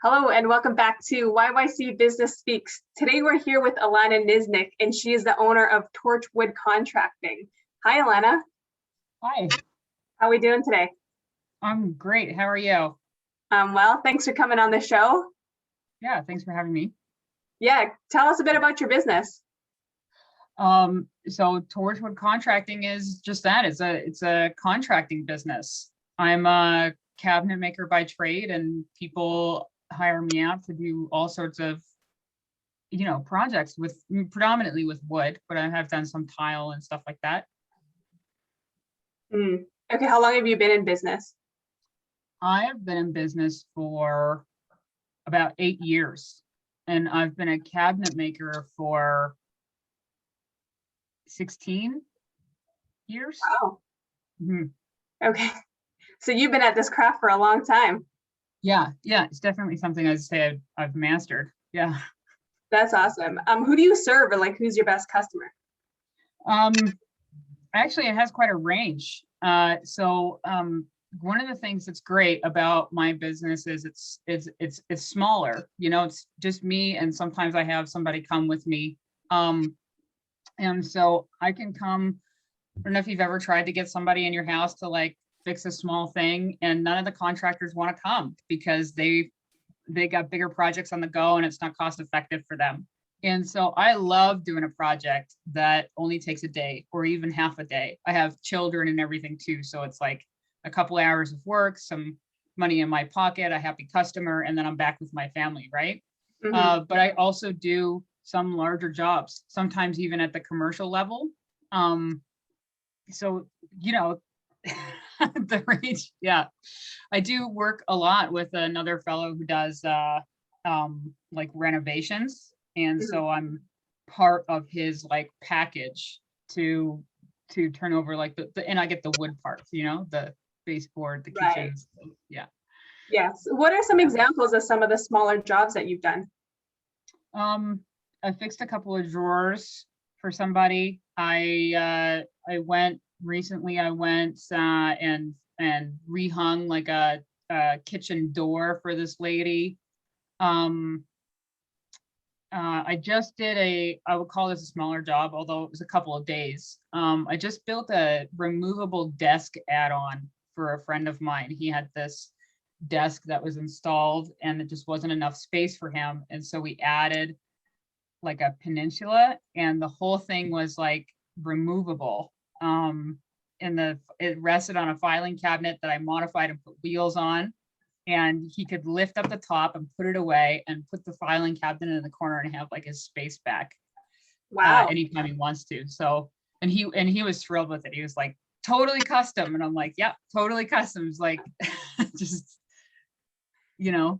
Hello and welcome back to YYC Business Speaks. Today we're here with Alanna Niznik, and she is the owner of Torchwood Contracting. Hi, Alanna. Hi. How are we doing today? I'm great. How are you? Well, thanks for coming on the show. Yeah, thanks for having me. Yeah, tell us a bit about your business. So Torchwood Contracting is just that. It's a contracting business. I'm a cabinet maker by trade, and people hire me out to do all sorts of, projects with predominantly with wood, but I have done some tile and stuff like that. Okay, how long have you been in business? I have been in business for about 8 years, and I've been a cabinet maker for 16 years. Wow. Mm-hmm. Okay, so you've been at this craft for a long time. Yeah, it's definitely something I'd say I've mastered. Yeah. That's awesome. Who do you serve, or like who's your best customer? Actually, it has quite a range. So one of the things that's great about my business is it's smaller. It's just me, and sometimes I have somebody come with me. And so I can come. I don't know if you've ever tried to get somebody in your house to like fix a small thing, and none of the contractors want to come because they got bigger projects on the go and it's not cost effective for them. And so I love doing a project that only takes a day or even half a day. I have children and everything too, so it's like a couple hours of work, some money in my pocket, a happy customer, and then I'm back with my family, right? Mm-hmm. But I also do some larger jobs, sometimes even at the commercial level. So the range, yeah. I do work a lot with another fellow who does like renovations, and so I'm part of his like package to turn over like the and I get the wood parts, the baseboard, the kitchens. Right. Yeah. Yes. What are some examples of some of the smaller jobs that you've done? I fixed a couple of drawers for somebody. I went recently. I went and rehung like a kitchen door for this lady. I just did I would call this a smaller job, although it was a couple of days. I just built a removable desk add-on for a friend of mine. He had this desk that was installed and it just wasn't enough space for him. And so we added like a peninsula, and the whole thing was like removable. It rested on a filing cabinet that I modified and put wheels on, and he could lift up the top and put it away and put the filing cabinet in the corner and have like his space back. Wow. Anytime he wants to. So, and he was thrilled with it. He was like, totally custom. And I'm like, yeah, totally custom. It's like, just, Yeah.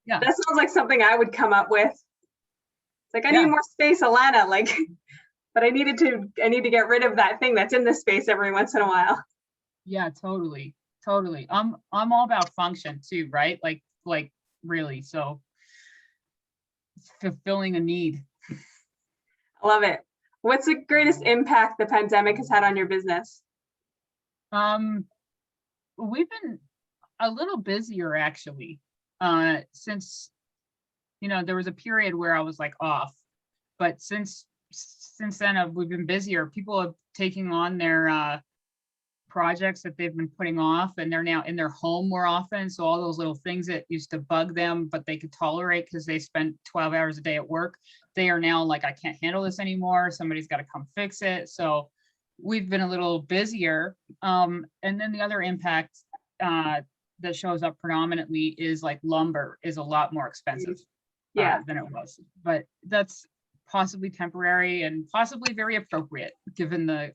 Yeah. That sounds like something I would come up with. It's like, I need more space, Alanna, like, but I need to get rid of that thing that's in the space every once in a while. Yeah, totally. I'm all about function too, right? Like really. So fulfilling a need. I love it. What's the greatest impact the pandemic has had on your business? We've been a little busier actually, since there was a period where I was like off, but since then we've been busier. People are taking on their projects that they've been putting off, and they're now in their home more often. So all those little things that used to bug them, but they could tolerate because they spent 12 hours a day at work, they are now like, I can't handle this anymore. Somebody's got to come fix it. So we've been a little busier. And then the other impact that shows up predominantly is like lumber is a lot more expensive than it was, but that's possibly temporary and possibly very appropriate given the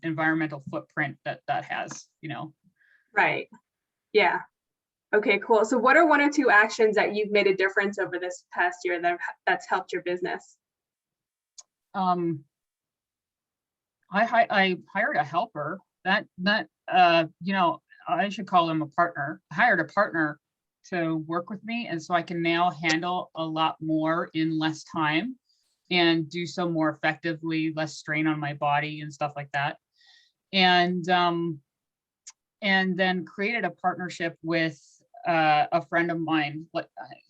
environmental footprint that has, Right. Yeah. Okay, cool. So what are one or two actions that you've made a difference over this past year that's helped your business? I hired a helper that I should call him a partner. I hired a partner to work with me, and so I can now handle a lot more in less time and do so more effectively, less strain on my body and stuff like that. And then created a partnership with a friend of mine,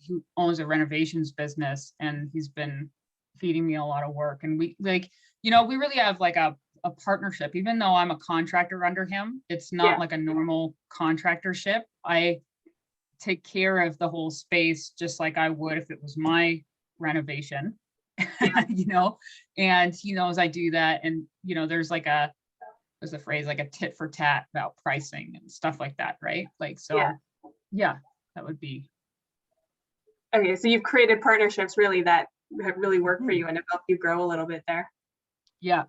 who owns a renovations business, and he's been feeding me a lot of work. And we like, we really have like a partnership, even though I'm a contractor under him. It's not like a normal contractorship. I take care of the whole space just like I would if it was my renovation, and he knows I do that. And, there's a phrase like a tit for tat about pricing and stuff like that, right? Like, so yeah, that would be. Okay, so you've created partnerships really that have really worked for you and have helped you grow a little bit there. Yeah.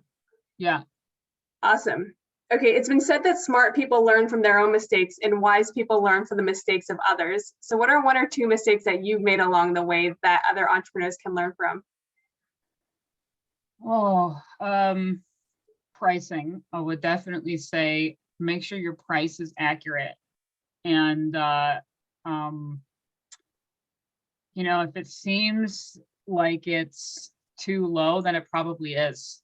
Awesome. Okay, it's been said that smart people learn from their own mistakes and wise people learn from the mistakes of others. So what are 1 or 2 mistakes that you've made along the way that other entrepreneurs can learn from? Pricing. I would definitely say make sure your price is accurate. And if it seems like it's too low, then it probably is.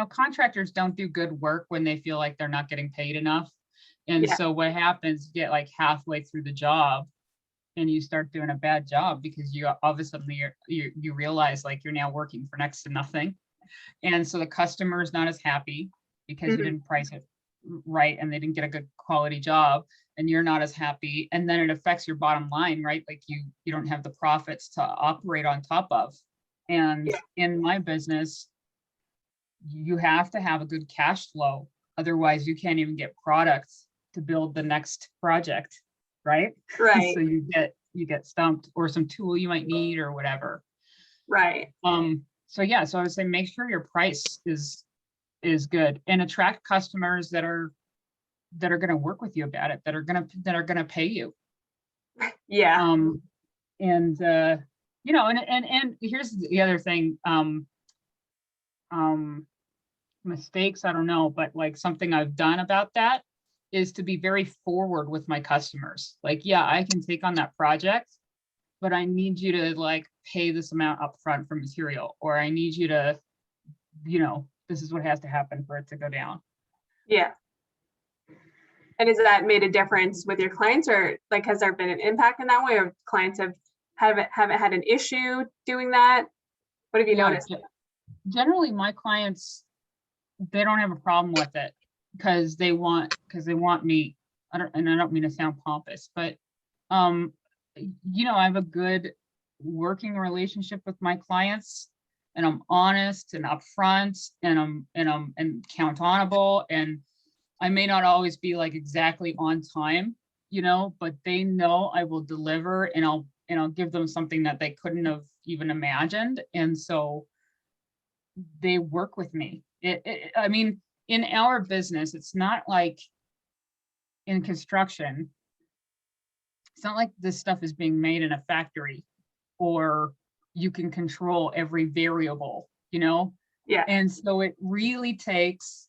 Contractors don't do good work when they feel like they're not getting paid enough. And so what happens, you get like halfway through the job and you start doing a bad job because you all of a sudden you realize like you're now working for next to nothing. And so the customer is not as happy because you didn't price it right and they didn't get a good quality job, and you're not as happy. And then it affects your bottom line, right? Like you don't have the profits to operate on top of. And in my business, you have to have a good cash flow. Otherwise, you can't even get products to build the next project, right? Right. So you get stumped, or some tool you might need or whatever. Right. So I would say make sure your price is good, and attract customers that are going to work with you about it, that are going to pay you. Yeah. And here's the other thing. Mistakes, I don't know, but like something I've done about that is to be very forward with my customers. Like, I can take on that project, but I need you to like pay this amount upfront for material, or I need you to, this is what has to happen for it to go down. Yeah. And has that made a difference with your clients, or like, has there been an impact in that way, or clients haven't had an issue doing that? What have you noticed? Generally, my clients, they don't have a problem with it because they want me. I don't mean to sound pompous, but I have a good working relationship with my clients, and I'm honest and upfront, and I'm accountable, and I may not always be like exactly on time, but they know I will deliver, and I'll give them something that they couldn't have even imagined. And so they work with me. I mean, in our business, it's not like in construction. It's not like this stuff is being made in a factory, or you can control every variable, Yeah. And so it really takes,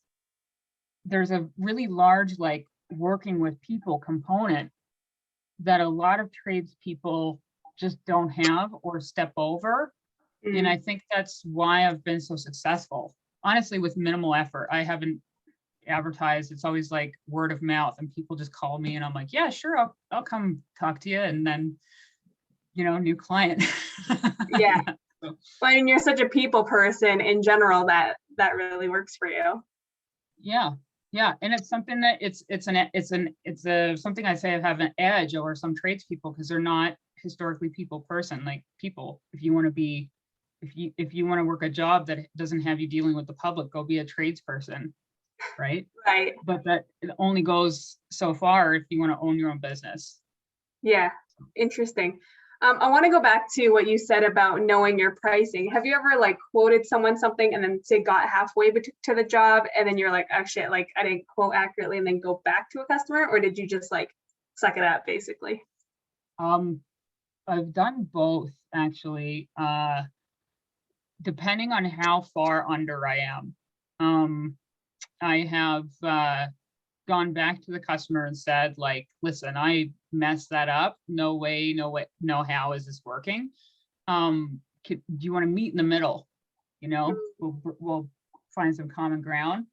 there's a really large, like, working with people component that a lot of tradespeople just don't have or step over. And I think that's why I've been so successful, honestly, with minimal effort. I haven't advertised. It's always like word of mouth, and people just call me and I'm like, yeah, sure, I'll come talk to you. And then, new client. Yeah. Well, and you're such a people person in general that really works for you. Yeah. And it's something that it's something I say I have an edge over some tradespeople, because they're not historically people person. Like, people, if you want to work a job that doesn't have you dealing with the public, go be a tradesperson. Right. But that it only goes so far if you want to own your own business. Yeah. Interesting. I want to go back to what you said about knowing your pricing. Have you ever like quoted someone something and then say got halfway to the job, and then you're like, oh shit, like I didn't quote accurately, and then go back to a customer? Or did you just like suck it up basically? I've done both, actually, depending on how far under I am. I have gone back to the customer and said, like, listen, I messed that up. No way, no how is this working? Do you want to meet in the middle? We'll find some common ground.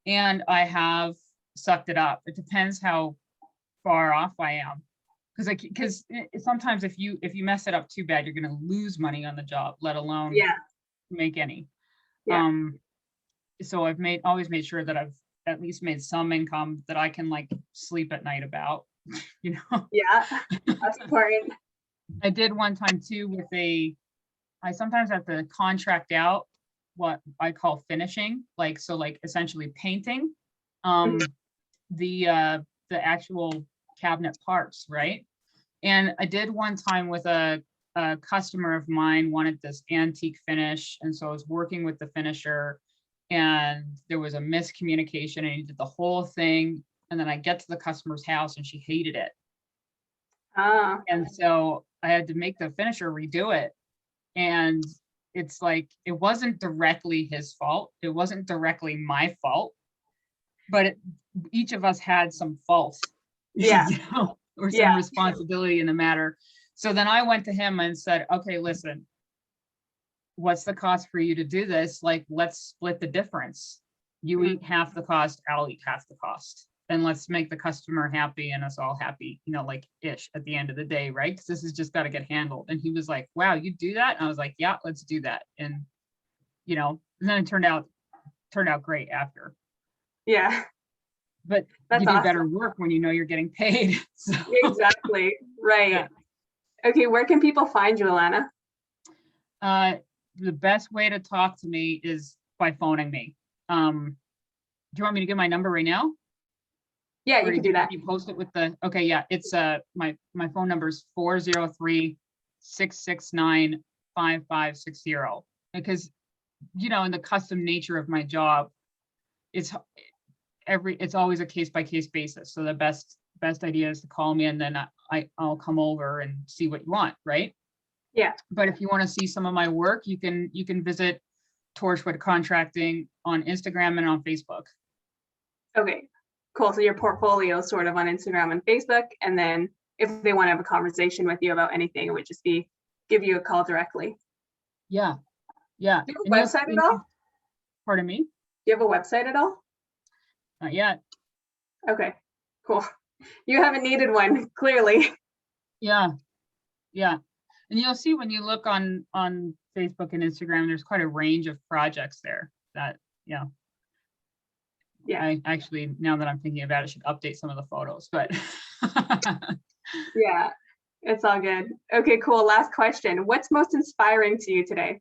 And I have sucked it up. It depends how far off I am. because sometimes if you mess it up too bad, you're going to lose money on the job, let alone make any. Yeah. So I've always made sure that I've at least made some income that I can like sleep at night about, you know. Yeah, that's important. I did one time too with I sometimes have to contract out what I call finishing, like essentially painting the actual cabinet parts, right? And I did one time with a customer of mine wanted this antique finish, and so I was working with the finisher, and there was a miscommunication, and he did the whole thing, and then I get to the customer's house and she hated it. And so I had to make the finisher redo it. And it's like, it wasn't directly his fault. It wasn't directly my fault, but each of us had some fault, Yeah. you know, or some responsibility in the matter. So then I went to him and said, okay, listen, what's the cost for you to do this? Like, let's split the difference. You eat half the cost, I'll eat half the cost. And let's make the customer happy and us all happy, you know, like ish at the end of the day, right? Because this has just got to get handled. And he was like, wow, you do that? And I was like, yeah, let's do that. And, you know, and then it turned out great after. Yeah. But that's you do awesome. better work when you know you're getting paid. So. Exactly. Right. Yeah. Okay. Where can people find you, Alanna? The best way to talk to me is by phoning me. Do you want me to give my number right now? Yeah, you can do that. You post it with the, okay, yeah, it's my phone number is 403-669-5560. Because, you know, in the custom nature of my job, it's always a case-by-case basis. So the best idea is to call me, and then I'll come over and see what you want, right? Yeah. But if you want to see some of my work, you can visit Torchwood Contracting on Instagram and on Facebook. Okay, cool. So your portfolio is sort of on Instagram and Facebook, and then if they want to have a conversation with you about anything, it would just be give you a call directly. Yeah. Yeah. Do you have a website at all? Pardon me? Do you have a website at all? Not yet. Okay, cool. You haven't needed one, clearly. Yeah. Yeah. And you'll see when you look on Facebook and Instagram, there's quite a range of projects there that, you know, I actually, now that I'm thinking about it, should update some of the photos, but. Yeah, it's all good. Okay, cool. Last question. What's most inspiring to you today?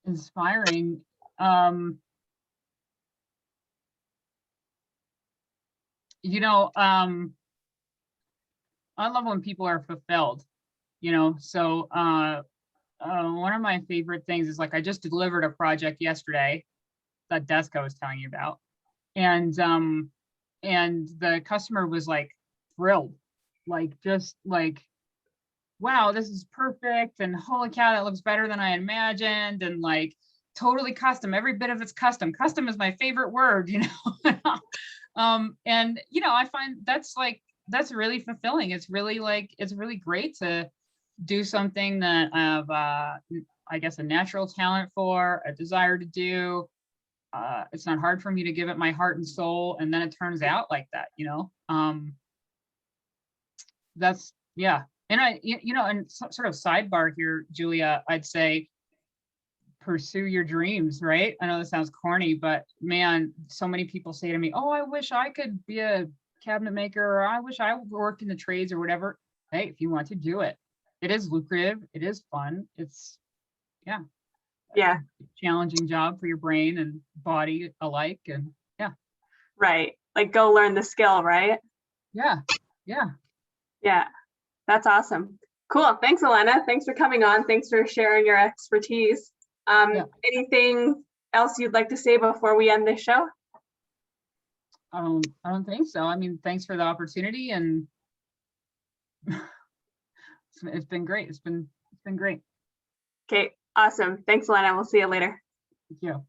Inspiring. You know, I love when people are fulfilled. You know, so one of my favorite things is like I just delivered a project yesterday, that desk I was telling you about, and the customer was like thrilled, like just like, wow, this is perfect, and holy cow, that looks better than I imagined, and like totally custom, every bit of it's custom. Custom is my favorite word, you know. And you know, I find that's really fulfilling. It's really great to do something that I have, I guess, a natural talent for, a desire to do. It's not hard for me to give it my heart and soul, and then it turns out like that, you know. That's, yeah. And you know, and sort of sidebar here, Julia, I'd say pursue your dreams, right? I know this sounds corny, but man, so many people say to me, oh, I wish I could be a cabinet maker, or I wish I worked in the trades or whatever. Hey, if you want to do it, it is lucrative, it is fun, it's challenging job for your brain and body alike, and right, like go learn the skill, right? Yeah, that's awesome. Cool. Thanks, Alanna. Thanks for coming on. Thanks for sharing your expertise. Anything else you'd like to say before we end this show? I don't think so. I mean, thanks for the opportunity, and it's been great. It's been great. Okay, awesome. Thanks, Alanna. We'll see you later. Thank you.